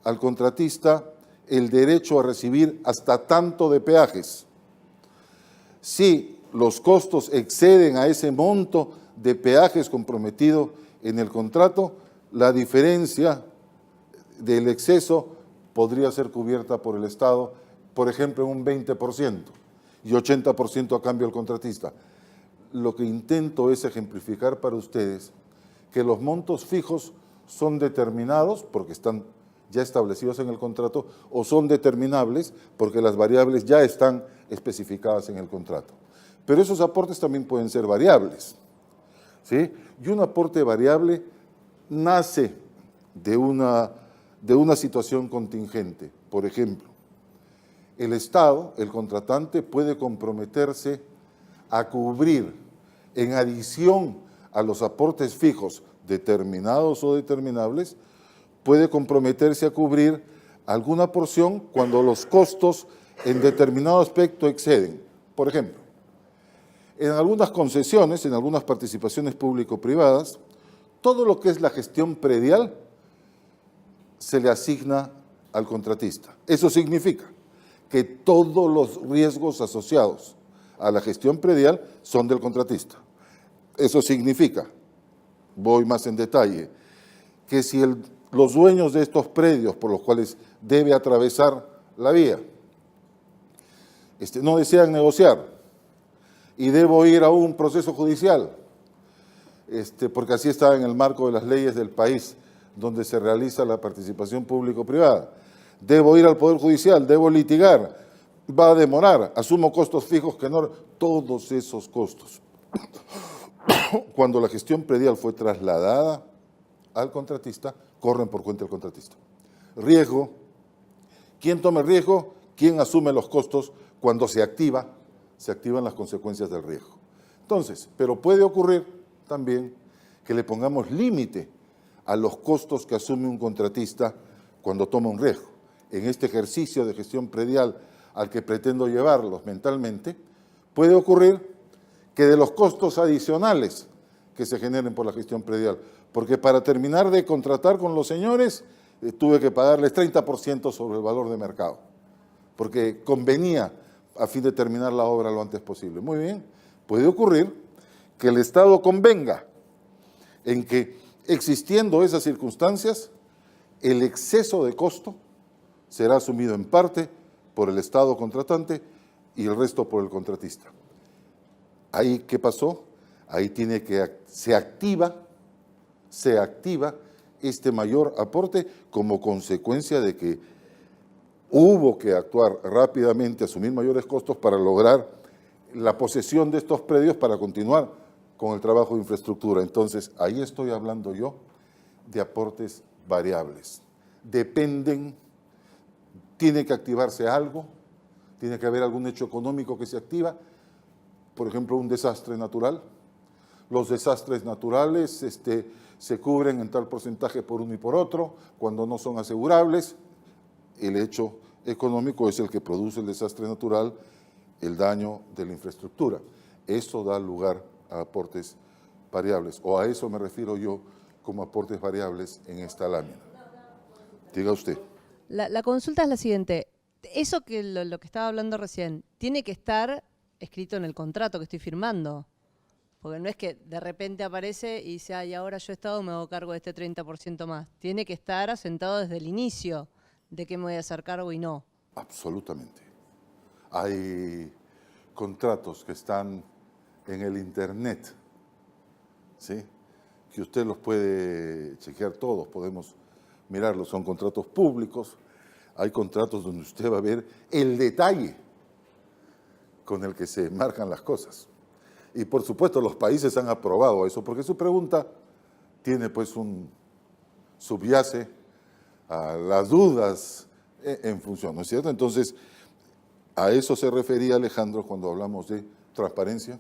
Speaker 2: al contratista el derecho a recibir hasta tanto de peajes. Si los costos exceden a ese monto de peajes comprometido en el contrato, la diferencia del exceso podría ser cubierta por el Estado, por ejemplo, en un 20% y 80% a cambio al contratista. Lo que intento es ejemplificar para ustedes que los montos fijos son determinados porque están ya establecidos en el contrato o son determinables porque las variables ya están especificadas en el contrato. Pero esos aportes también pueden ser variables, ¿sí? Y un aporte variable nace de una situación contingente. Por ejemplo, el Estado, el contratante, puede comprometerse a cubrir, en adición a los aportes fijos determinados o determinables, puede comprometerse a cubrir alguna porción cuando los costos en determinado aspecto exceden. Por ejemplo, en algunas concesiones, en algunas participaciones público-privadas, todo lo que es la gestión predial se le asigna al contratista. Eso significa que todos los riesgos asociados a la gestión predial son del contratista. Eso significa, voy más en detalle, que si los dueños de estos predios por los cuales debe atravesar la vía no desean negociar y debo ir a un proceso judicial, porque así está en el marco de las leyes del país donde se realiza la participación público-privada. Debo ir al Poder Judicial, debo litigar, va a demorar, asumo costos fijos que no, todos esos costos. Cuando la gestión predial fue trasladada al contratista, corren por cuenta del contratista. Riesgo, ¿quién toma el riesgo? ¿Quién asume los costos? Cuando se activan las consecuencias del riesgo. Entonces, pero puede ocurrir también que le pongamos límite a los costos que asume un contratista cuando toma un riesgo. En este ejercicio de gestión predial al que pretendo llevarlos mentalmente, puede ocurrir que de los costos adicionales que se generen por la gestión predial, porque para terminar de contratar con los señores, tuve que pagarles 30% sobre el valor de mercado, porque convenía a fin de terminar la obra lo antes posible. Muy bien, puede ocurrir que el Estado convenga en que, existiendo esas circunstancias, el exceso de costo será asumido en parte por el Estado contratante y el resto por el contratista. Ahí, ¿qué pasó? Ahí se activa este mayor aporte como consecuencia de que hubo que actuar rápidamente, asumir mayores costos para lograr la posesión de estos predios para continuar con el trabajo de infraestructura. Entonces, ahí estoy hablando yo de aportes variables. Dependen, tiene que activarse algo, tiene que haber algún hecho económico que se activa, por ejemplo, un desastre natural. Los desastres naturales se cubren en tal porcentaje por uno y por otro, cuando no son asegurables. El hecho económico es el que produce el desastre natural, el daño de la infraestructura. Eso da lugar a aportes variables, o a eso me refiero yo como aportes variables en esta lámina. Diga usted.
Speaker 7: La consulta es la siguiente. Eso que lo que estaba hablando recién, ¿tiene que estar escrito en el contrato que estoy firmando? Porque no es que de repente aparece y dice, ay, ahora yo Estado me hago cargo de este 30% más. Tiene que estar asentado desde el inicio de qué me voy a hacer cargo y no.
Speaker 2: Absolutamente. Hay contratos que están en el Internet, ¿sí?, que usted los puede chequear todos, podemos mirarlos, son contratos públicos. hay contratos donde usted va a ver el detalle con el que se marcan las cosas. Y por supuesto los países han aprobado eso, porque su pregunta tiene pues un subyace a las dudas en función, ¿no es cierto? Entonces, a eso se refería Alejandro cuando hablamos de transparencia,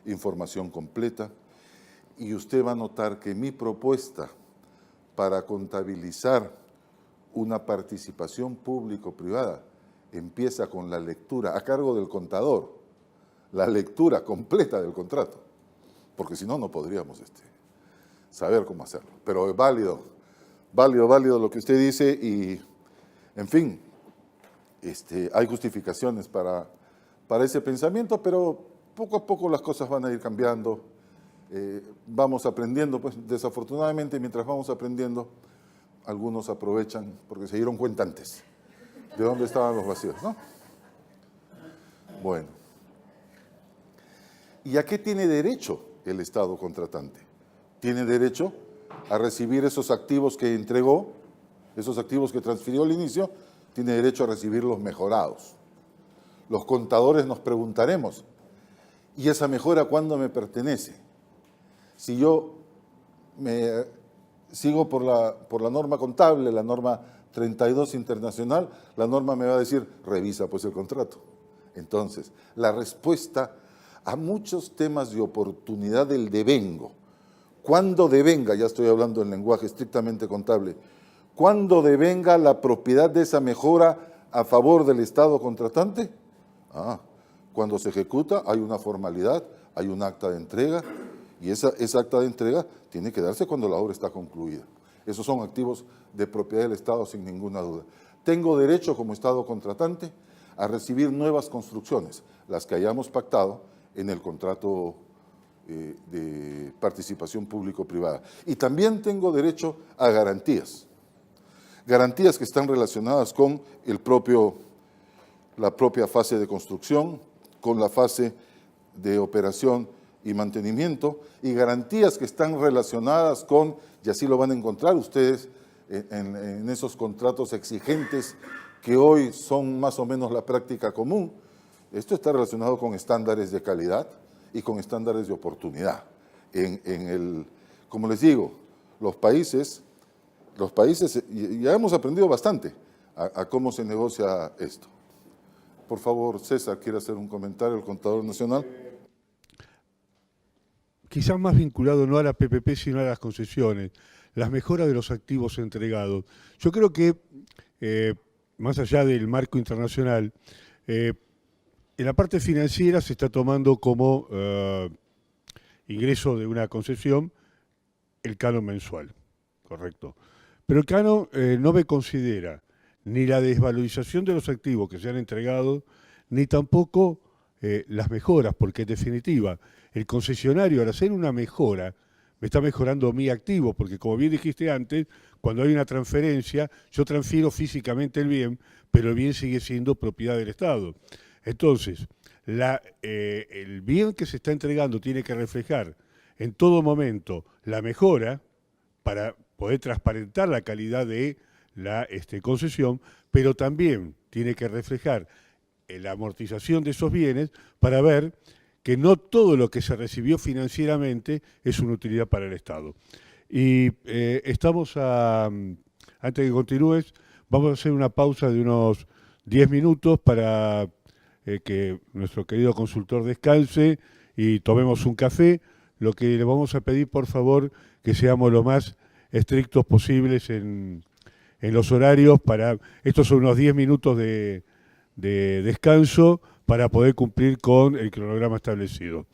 Speaker 2: información completa, y usted va a notar que mi propuesta para contabilizar una participación público-privada empieza con la lectura a cargo del contador, la lectura completa del contrato, porque si no, no podríamos saber cómo hacerlo. Pero es válido lo que usted dice y, en fin, hay justificaciones para ese pensamiento, pero poco a poco las cosas van a ir cambiando. Vamos aprendiendo, pues desafortunadamente mientras vamos aprendiendo, algunos aprovechan porque se dieron cuenta antes de dónde estaban los vacíos, ¿no? Bueno. ¿Y a qué tiene derecho el Estado contratante? Tiene derecho a recibir esos activos que entregó, esos activos que transfirió al inicio, tiene derecho a recibirlos mejorados. Los contadores nos preguntaremos, ¿y esa mejora cuándo me pertenece? Si yo me sigo por la norma contable, la norma 32 internacional, la norma me va a decir, revisa pues el contrato. Entonces, la respuesta a muchos temas de oportunidad del devengo, cuando devenga, ya estoy hablando en lenguaje estrictamente contable, cuando devenga la propiedad de esa mejora a favor del Estado contratante, cuando se ejecuta hay una formalidad, hay un acta de entrega, y esa acta de entrega tiene que darse cuando la obra está concluida. Esos son activos de propiedad del Estado sin ninguna duda. Tengo derecho como Estado contratante a recibir nuevas construcciones, las que hayamos pactado en el contrato de participación público-privada. Y también tengo derecho a garantías que están relacionadas con la propia fase de construcción, con la fase de operación y mantenimiento, y garantías que están relacionadas con, y así lo van a encontrar ustedes en esos contratos exigentes que hoy son más o menos la práctica común. Esto está relacionado con estándares de calidad y con estándares de oportunidad. Como les digo, los países, ya hemos aprendido bastante a cómo se negocia esto. Por favor, César, ¿quiere hacer un comentario, el contador nacional?
Speaker 4: Quizás más vinculado no a la PPP, sino a las concesiones, las mejoras de los activos entregados. Yo creo que, más allá del marco internacional, en la parte financiera se está tomando como ingreso de una concesión el canon mensual, correcto. Pero el canon no me considera ni la desvalorización de los activos que se han entregado, ni tampoco las mejoras, porque en definitiva el concesionario al hacer una mejora me está mejorando mi activo, porque como bien dijiste antes, cuando hay una transferencia, yo transfiero físicamente el bien, pero el bien sigue siendo propiedad del Estado. Entonces, el bien que se está entregando tiene que reflejar en todo momento la mejora para poder transparentar la calidad de la concesión, pero también tiene que reflejar la amortización de esos bienes para ver que no todo lo que se recibió financieramente es una utilidad para el Estado. Y antes de que continúes, vamos a hacer una pausa de unos 10 minutos para que nuestro querido consultor descanse y tomemos un café. Lo que le vamos a pedir, por favor, que seamos lo más estrictos posibles en los horarios. Estos son unos 10 minutos de descanso para poder cumplir con el cronograma establecido.